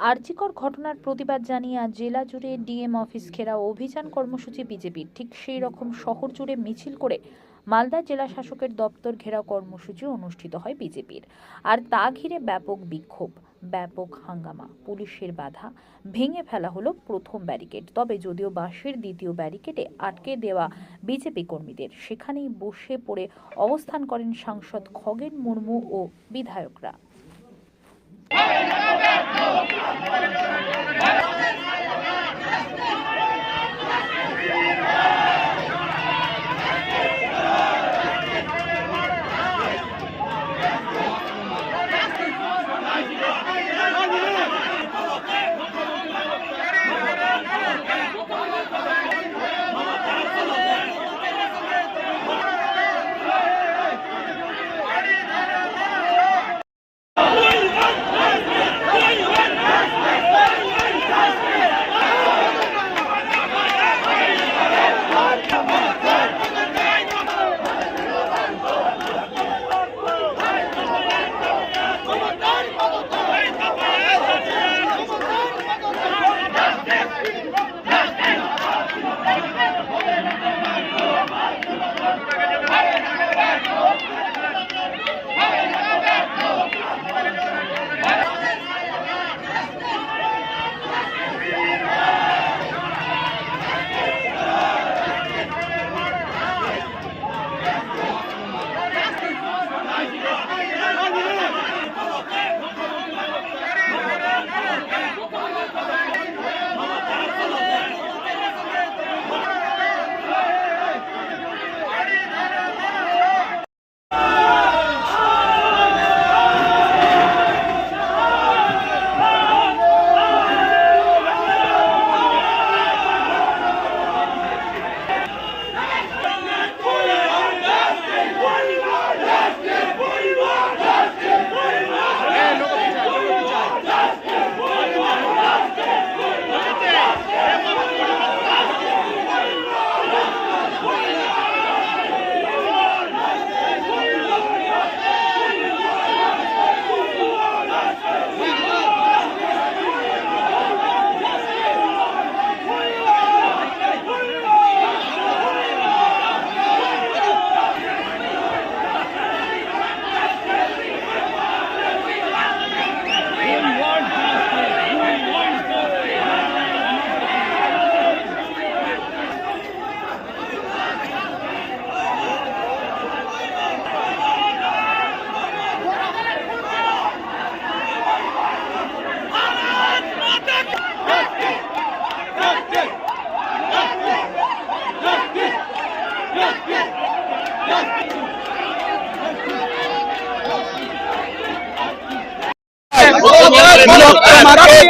আরজিকর ঘটনার প্রতিবাদ জানিয়ে আজ জেলা জুড়ে ডিএম অফিস ঘেরাও অভিযান কর্মসূচি বিজেপির। ঠিক সেই রকম শহর জুড়ে মিছিল করে মালদা জেলা শাসকের দপ্তর ঘেরাও কর্মসূচি অনুষ্ঠিত হয় বিজেপির। আর তা ঘিরে ব্যাপক বিক্ষোভ, ব্যাপক হাঙ্গামা, পুলিশের বাধা, ভেঙে ফেলা হলো প্রথম ব্যারিকেড। তবে যদিও বাঁশের দ্বিতীয় ব্যারিকেডে আটকে দেওয়া বিজেপি কর্মীদের, সেখানেই বসে পড়ে অবস্থান করেন সাংসদ খগেন মুর্মু ও বিধায়করা।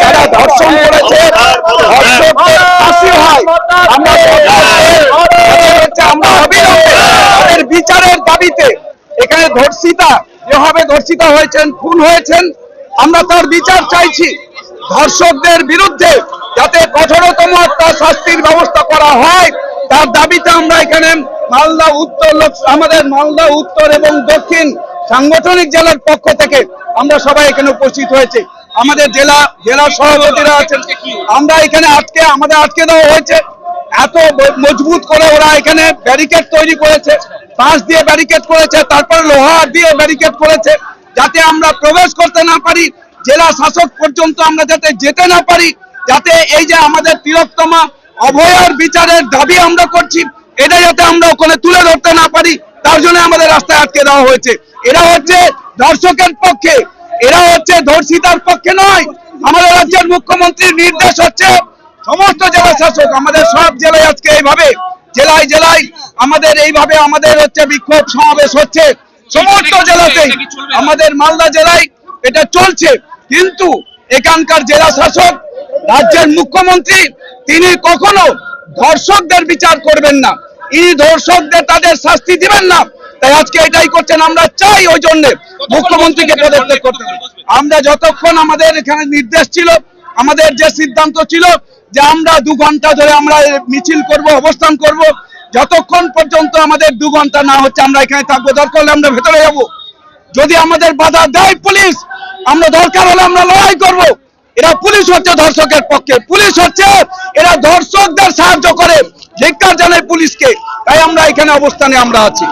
যারা ধর্ষণ করেছে আমরা অবিলম্বে বিচারের দাবিতে এখানে ধর্ষিতা যেভাবে ধর্ষিতা হয়েছেন, খুন হয়েছেন, আমরা তার বিচার চাইছি। ধর্ষকদের বিরুদ্ধে যাতে কঠোরতম একটা শাস্তির ব্যবস্থা করা হয় তার দাবিতে আমরা এখানে মালদা উত্তর, আমাদের মালদা উত্তর এবং দক্ষিণ সাংগঠনিক জেলার পক্ষ থেকে আমরা সবাই এখানে উপস্থিত হয়েছে। আমাদের জেলা সভাপতিরা আছেন। আমরা এখানে আমাদের আটকে দেওয়া হয়েছে, এত মজবুত করে ওরা এখানে ব্যারিকেড তৈরি করেছে, বাঁশ দিয়ে ব্যারিকেড করেছে, তারপরে লোহা দিয়ে ব্যারিকেড করেছে, যাতে আমরা প্রবেশ করতে না পারি, জেলা শাসক পর্যন্ত আমরা যাতে যেতে না পারি, যাতে এই যে আমাদের তিলোত্তমা অভয়ার বিচারের দাবি আমরা করছি এটা যাতে আমরা ওখানে তুলে ধরতে না পারি, তার জন্য আমাদের রাস্তায় আটকে দেওয়া হয়েছে। এরা হচ্ছে ধর্ষকের পক্ষে, এরা হচ্ছে ধর্ষিতার পক্ষে নয়। আমাদের রাজ্যের মুখ্যমন্ত্রীর নির্দেশ হচ্ছে সমস্ত জেলা শাসক, আমাদের সব জেলায় আজকে এইভাবে জেলায় জেলায় আমাদের এইভাবে আমাদের হচ্ছে বিক্ষোভ সমাবেশ হচ্ছে সমস্ত জেলাতেই। আমাদের মালদা জেলায় এটা চলছে, কিন্তু এখানকার জেলা শাসক রাজ্যের মুখ্যমন্ত্রী তিনি কখনো ধর্ষকদের বিচার করবেন না, এই ধর্ষকদের তাদের শাস্তি দিবেন না। তাই আজকে এটাই করছেন। আমরা চাই ওই জন্য মুখ্যমন্ত্রীকে পদত্যাগ করতে। আমরা যতক্ষণ আমাদের এখানে নির্দেশ ছিল, আমাদের যে সিদ্ধান্ত ছিল যে আমরা 2 ঘন্টা ধরে আমরা মিছিল করব, অবস্থান করব, যতক্ষণ পর্যন্ত আমাদের 2 ঘন্টা না হচ্ছে আমরা এখানে থাকবো। দরকার হলে আমরা ভেতরে যাব, যদি আমাদের বাধা দেয় পুলিশ, আমরা দরকার হলে আমরা লড়াই করব। এরা পুলিশ হচ্ছে ধর্ষকের পক্ষে, পুলিশ হচ্ছে এরা ধর্ষকদের সাহায্য করে, ধিক্কার জানাই পুলিশকে। তাই আমরা এখানে অবস্থানে আমরা আছি।